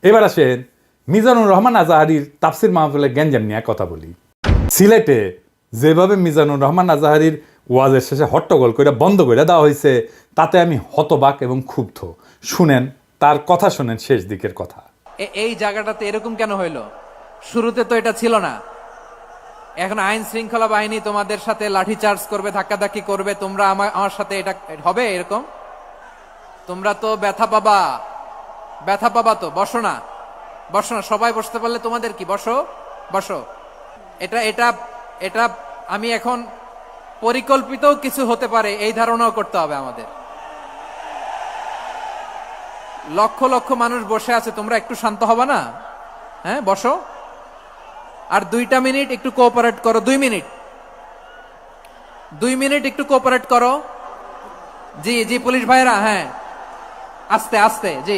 এবার আসেন মিজানুর রহমান আজাহারির তাফসির মাহফিলে গ্যাঞ্জাম নিয়ে কথা বলি। সিলেটে যেভাবে মিজানুর রহমান আজাহারির ওয়াজের শেষে হট্টগোল করে বন্ধ করে দেওয়া হয়েছে, তাতে আমি হতবাক এবং ক্ষুব্ধ। শুনেন তার কথা, শুনেন শেষ দিকের কথা। এই জায়গাটাতে এরকম কেন হইলো? শুরুতে তো এটা ছিল না। এখন আইন শৃঙ্খলা বাহিনী তোমাদের সাথে লাঠি চার্জ করবে, ধাক্কাধাক্কি করবে, তোমরা আমার সাথে এটা হবে এরকম? তোমরা তো ব্যথা পাবা তো। বসো না, সবাই বসতে পারলে তোমাদের কি? বসো। এটা এটা এটা আমি এখন পরিকল্পিত কিছু হতে পারে এই ধারণাও করতে হবে আমাদের। লক্ষ লক্ষ মানুষ বসে আছে, তোমরা একটু শান্ত হবে না? হ্যাঁ, বসো। আর 2 মিনিট একটু কোঅপারেট করো। 2 মিনিট একটু কোঅপারেট করো। জি পুলিশ ভাইরা, হ্যাঁ আস্তে আস্তে, জি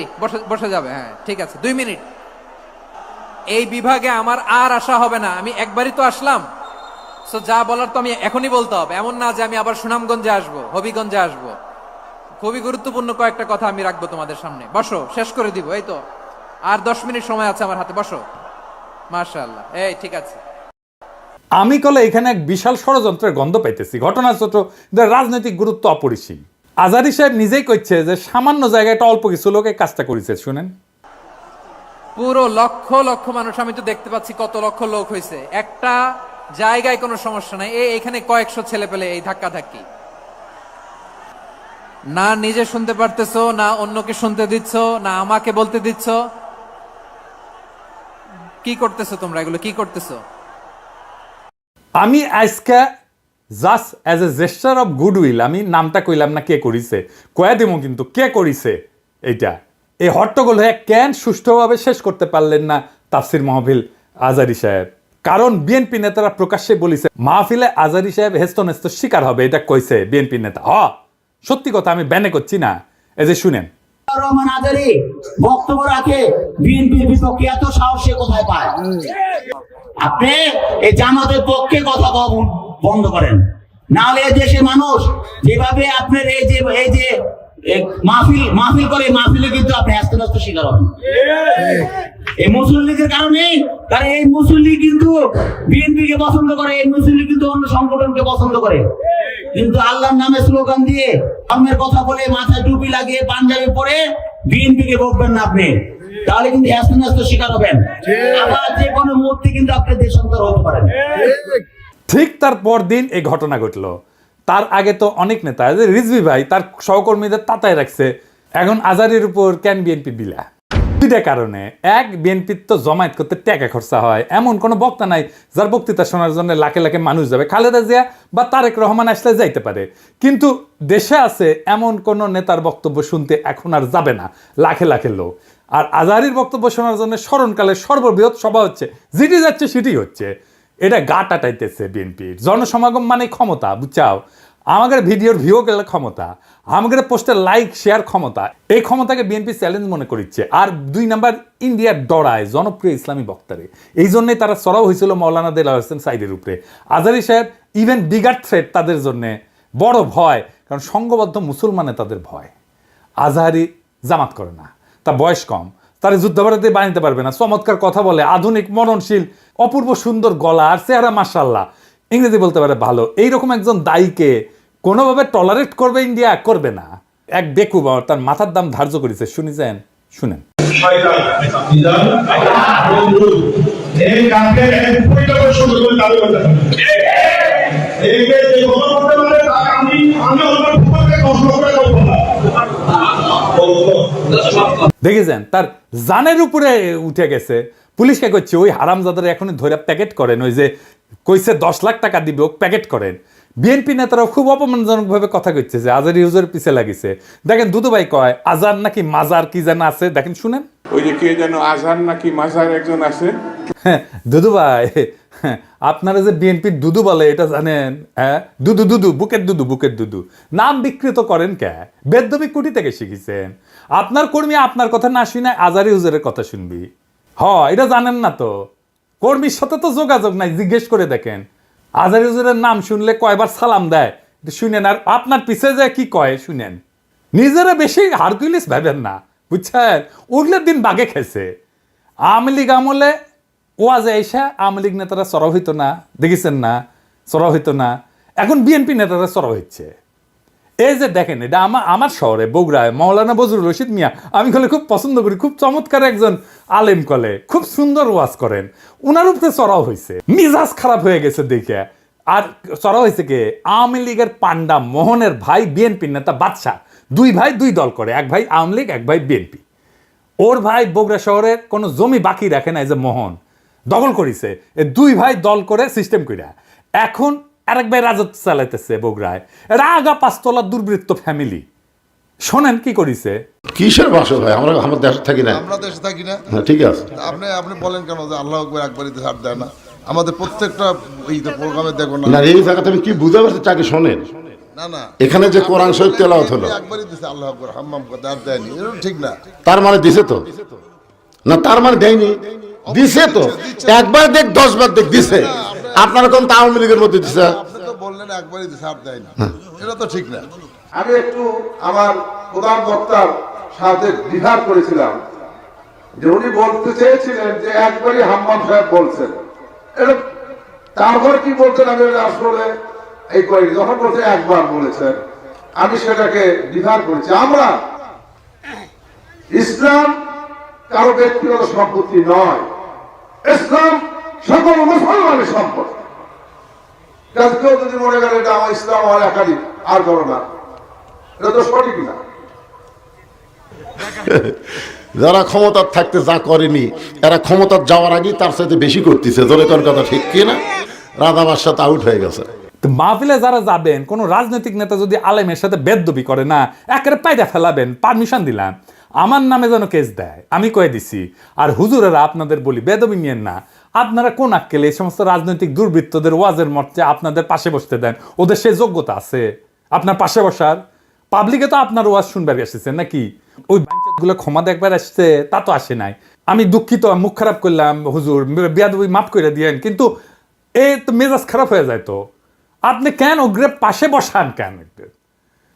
বসে যাবে, হ্যাঁ ঠিক আছে। 2 মিনিট। এই বিভাগে আমার আর আসা হবে না, আমি একবারই তো আসলাম। সো যা বলার তো আমি এখনই বলতে হবে, এমন না যে আমি আবার সুনামগঞ্জে আসবো, হবিগঞ্জে আসবো। খুবই গুরুত্বপূর্ণ কয়েকটা কথা আমি রাখবো তোমাদের সামনে। বসো, শেষ করে দিব। এই তো আর 10 মিনিট সময় আছে আমার হাতে। বসো। মাশাআল্লাহ, এই ঠিক আছে। আমি কলে এখানে এক বিশাল ষড়যন্ত্রের গন্ধ পাইতেছি। ঘটনা ছোট, রাজনৈতিক গুরুত্ব অপরিসীম। আজারি সাহেব নিজেই কইছে যে সামান্য জায়গায় একটা অল্প কিছু লোক এই কাজটা করেছে। শুনেন, পুরো লক্ষ লক্ষ মানুষ, আমি তো দেখতে পাচ্ছি কত লক্ষ লোক হয়েছে। একটা জায়গায় কোনো সমস্যা নাই, এখানে কয়েকশো ছেলে পেলে এই ধাক্কা ধাক্কি। না নিজে শুনতে পারতেছো, না অন্যকে শুনতে দিচ্ছ, না আমাকে বলতে দিচ্ছ। কি করতেছো তোমরা? এগুলো কি করতেছো? আমি আজকে just as a gesture of goodwill, আমি নামটা কইলাম না কে করিছে, কয়া দেবো কিন্তু কে করিছে এইটা। এই হট্টগোল হয়ে কেন সুষ্ঠুভাবে শেষ করতে পারলেন না তাফসির মাহফিল আজারি সাহেব? কারণ বিএনপি নেতারা প্রকাশ্যে বলিছে মাহফিলে আজারি সাহেব হেস্তনেস্ত শিকার হবে, এটা কইছে বিএনপি নেতা। সত্যি কথা, আমি ব্যানে করছি না। এই যে শুনেন, রহমান আজারি বক্তব্য রাখে বিএনপির বিপক্ষে, এত সাহস সে কোথায় পায়? আপনি এই জামাতের পক্ষে কথা বন্ধ করেন, নাহলে দেশে মানুষ যেভাবে আপনার এই যে মাহফিল করে, মাহফিলে কিন্তু আপনি হ্যাস্ত শিকার হবেন এই মুসলিম লীগের কারণে। কারণ এই মুসলিম লীগ কিন্তু বিএনপি কে পছন্দ করে, এই মুসলিম লীগ কিন্তু অন্য সংগঠনকে পছন্দ করে। কিন্তু আল্লাহর নামে স্লোগান দিয়ে, ধর্মের কথা বলে, মাথায় টুপি লাগিয়ে, পাঞ্জাবি পরে বিএনপি কে বকবেন না আপনি, তাহলে কিন্তু হ্যাস্ত শিকার হবেন। আবার যে কোনো মুহূর্তে কিন্তু আপনি দেশান্তর হতে পারেন। ঠিক তার পরদিন এই ঘটনা ঘটলো। তার আগে তো অনেক নেতা, রিজভী ভাই তার সহকর্মীদের তাতায় রাখছে। এখন আজারির উপর কেন বিএনপি বিলা? দুইটা কারণে। এক, বিএনপির তো জমায়েত করতে টাকা খরচা হয়, এমন কোনো বক্তা নাই যার বক্তৃতা শোনার জন্য লাখে লাখে মানুষ যাবে। খালেদা জিয়া বা তারেক রহমান আসলে যাইতে পারে, কিন্তু দেশে আছে এমন কোন নেতার বক্তব্য শুনতে এখন আর যাবে না লাখে লাখে লোক। আর আজারির বক্তব্য শোনার জন্য স্মরণকালে সর্ববৃহৎ সভা হচ্ছে, যেটি যাচ্ছে সেটি হচ্ছে। এটা গা টাটাইতেছে বিএনপির। জনসমাগম মানে ক্ষমতা, বুঝছাও? আমাদের ভিডিওর ভিউ গেলে ক্ষমতা, আমাদের পোস্টের লাইক শেয়ার ক্ষমতা, এই ক্ষমতাকে বিএনপি চ্যালেঞ্জ মনে করছে। আর 2 নাম্বার, ইন্ডিয়ার ডরায় জনপ্রিয় ইসলামী বক্তারে। এই জন্যই তারা চড়াও হয়েছিল মৌলানা দেলাওয়ার হোসেন সাইদের উপরে। আজারি সাহেব ইভেন বিগার থ্রেট তাদের জন্য, বড় ভয়, কারণ সংঘবদ্ধ মুসলমানে তাদের ভয়। আজহারি জামাত করে না, তার বয়স কম, তারা যুদ্ধাপরাধী বানাইতে পারবে না। চমৎকার কথা বলে, আধুনিক, মননশীল, অপূর্ব সুন্দর গলা আর চেহারা, মাশাআল্লাহ, ইংরেজি বলতে পারে ভালো। এইরকম একজন দায়ীকে কোনোভাবে টলারেট করবে ইন্ডিয়া? করবে না। এক বেকুব তার মাথার দাম ধার্য করেছে। শুনেছেন? শুনেন, দেখেছেন তার জানের উপরে উঠে গেছে। পুলিশকে করছে ওই হারামজাদার এখনই ধরে প্যাকেট করেন, ওই যে কইছে 10 লাখ টাকা দিবে, ও প্যাকেট করেন। বিএনপি নেতারাও খুব অপমানজনক ভাবে কথা কইছে যে আজারি হুজুরের পিছে লাগিছে। দেখেন দুদু ভাই কয় আজার নাকি মাজার কি যেন আছে, দেখেন শুনেন। ওই যে কে যেন আজার নাকি মাজার একজন আছে। হ্যাঁ দুদু ভাই, আপনারা যে বিএনপির দুদু বলে এটা জানেন? হ্যাঁ, দুদু বুকের দুদু নাম বিকৃত করেন কে? বেদবি কুটি থেকে শিখেছেন। আপনার কর্মী আপনার কথা না শুনে আজারি হুজুরের কথা শুনবি? এটা জানেন না তো? কর্মীর সাথে তো যোগাযোগ নাই, জিজ্ঞেস করে দেখেন। আজারি হুজুরের নাম শুনলে কয়বার সালাম দেয় শুনেন, আর আপনার পিছে যে কি কয় শুনেন। নিজেরা বেশি হারকুলিস ভাবেন না, বুঝছেন? ওগুলোর দিন বাগে খেয়েছে। আওয়ামী লীগ আমলে ওয়াজে এসে আওয়ামী লীগ নেতারা চড়াও হইতো না, দেখেছেন না? চড়াও হইতো না। এখন বিএনপি নেতারা চড়াও হচ্ছে। এই যে দেখেন, এটা আমার শহরে বগুড়ায় মাওলানা বজরুল রশিদ মিয়া, আমি কলে খুব পছন্দ করি, খুব চমৎকার একজন আলেম, কলে খুব সুন্দর ওয়াজ করেন, উনার উপরে চড়াও হয়েছে, মিজাজ খারাপ হয়ে গেছে দেখে। আর চড়াও হয়েছে কে? আওয়ামী লীগের পান্ডা মোহনের ভাই বিএনপির নেতা বাদশা, দুই ভাই দুই দল করে, এক ভাই আওয়ামী লীগ এক ভাই বিএনপি। ওর ভাই বগুড়া শহরের কোনো জমি বাকি রাখে না, এই যে মোহন দখল করেছে, দুই ভাই দল করে সিস্টেম কইরা এখন আরেক ভাই রাজত্ব চালাইতেছে বগুড়ায়। এরা আগা পাঁচতলা দুর্বৃত্ত ফ্যামিলি। শোনেন কি করিছে। কিসের ভাষা ভাই? আমরা আমার দেশে থাকি না। আমরা দেশে থাকি না। হ্যাঁ, ঠিক আছে। আপনি বলেন কেন যে আল্লাহ আকবার একবারই ছাড় দেয় না? আমাদের প্রত্যেকটা এই প্রোগ্রামে দেখো না। না, এই জায়গাতে আমি কি বুঝতে পারছি, তাকে শোনেন। না না, এখানে যে কোরআন শরীফ তেলাওয়াত হলো, একবারই দিছে আল্লাহ আকবার, হাম্মাম করতে আর দেয়নি, এটা ঠিক না। তার মানে দিছে তো? না, তার মানে দেয়নি, দিছে তো। একবার দেখ 10 বার দেখ দিছে। আপনারা কোন আওয়ামী লীগের মধ্যে দিছে? আপনি তো বললেন একবারই দিছে আর দেয়নি, এটা তো ঠিক না। আমি একটু আমার প্রধান বক্তার সাথে দ্বিধার করেছিলাম যে উনি বলতে চেয়েছিলেন যে একবারই হাম্মাম সাহেব বলছেন, এটা তারপর কি বলছেন আমি আসলে এই করি, যখন বলছে একবার বলেছেন আমি সেটাকে দ্বিধার করেছি। আমরা ইসলাম কারো ব্যক্তিগত সম্পত্তি নয়, ইসলাম সকল মুসলমানের সম্পত্তি। কেউ যদি মনে করে এটা আমার ইসলাম আমার একাডি আর করো না, এটা তো সঠিক না। যারা ক্ষমতার থাকতে যা করেনি, এরা ক্ষমতার যাওয়ার আগেই তার সাথে বেশি করতেছে। জোরে কোন কথা ঠিক কি না? রাধা বাদশাহ আউট হয়ে গেছে। তো মাহফিলে যারা যাবেন, কোন রাজনৈতিক নেতা যদি আলেমের সাথে বেদবি করে না, একেবারে পায়দা ফেলাবেন, পারমিশন দিলাম, আমার নামে যেন কেস দেয়, আমি কয়ে দিছি। আর হুজুরেরা আপনাদের বলি, বেদবি নিয়েন না। আপনারা কোন আক্কেলে এই সমস্ত রাজনৈতিক দুর্বৃত্তদের ওয়াজের মর্চে আপনাদের পাশে বসতে দেন? ওদের সেই যোগ্যতা আছে আপনার পাশে বসার? পাবলিকে তো আপনার ওয়াজ শুনবার এসেছেন নাকি? ওই গুলো ক্ষমা দেখবার আসছে, তা তো আসে নাই। আমি দুঃখিত, মুখ খারাপ করলাম, হুজুর বেয়াদবি মাফ করে দিয়েন, কিন্তু এ তো মেজাজ খারাপ হয়ে যায়। তো আপনি কেন ওগ্রে পাশে বসান কেন?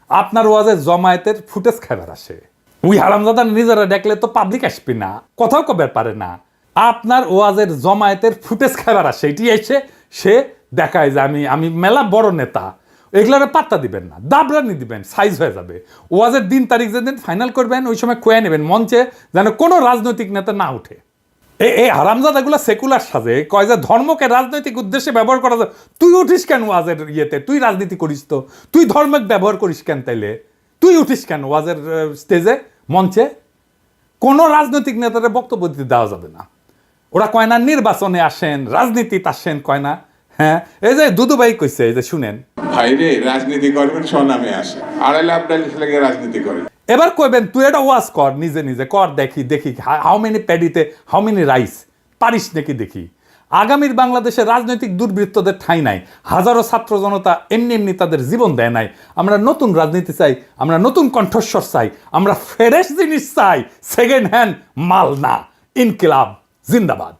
আপনার ওয়াজের জমায়েতের ফুটেজ খাবার আসে, ওই হারামজাদা নিজেরা দেখলে তো পাবলিক আসবে না, কথাও কবার পারে না। আপনার ওয়াজের জমায়েতের ফুটেজ খাবার আসে, এটি এসে সে দেখায় যে আমি মেলা বড় নেতা। এগুলোর পাত্তা দিবেন না, দাবরানি দিবেন, সাইজ হয়ে যাবে। ওয়াজের দিন তারিখ যেদিন ফাইনাল করবেন, ওই সময় কয়ে নেবেন মঞ্চে, যেন কোনো রাজনৈতিক নেতা না উঠে। এই হারামজাদাগুলো সেকুলার সাজে, কয় যে ধর্মকে রাজনৈতিক উদ্দেশ্যে ব্যবহার করা যায়। তুই উঠিস কেন ওয়াজের ইয়েতে? তুই রাজনীতি করিস তো, তুই ধর্মকে ব্যবহার করিস কেন? তাইলে তুই উঠিস কেন ওয়াজের স্টেজে, মঞ্চে? কোনো রাজনৈতিক নেতারা বক্তব্য দিতে দেওয়া যাবে না। ওরা কয় না নির্বাচনে আসেন, রাজনীতিতে আসেন, কয় না। হ্যাঁ, এই যে দুদুভাই কইছে, এই যে শুনেন। ভাইরে রাজনীতি করবেন স্বনামে আসে, আড়াইলে আপনার লেগে রাজনীতি করে। এবার কইবেন তুই এটা ওয়াজ কর, নিজে নিজে কর, দেখি হাউ মেনি প্যাডিতে হাউ মেনি রাইস, পারিস নাকি দেখি। আগামীর বাংলাদেশে রাজনৈতিক দুর্বৃত্তদের ঠাঁই নাই। হাজারো ছাত্র জনতা এমনি এমনি তাদের জীবন দেয় নাই। আমরা নতুন রাজনীতি চাই, আমরা নতুন কণ্ঠস্বর চাই, আমরা ফ্রেশ জিনিস চাই, সেকেন্ড হ্যান্ড মাল না। ইনকিলাব জিন্দাবাদ।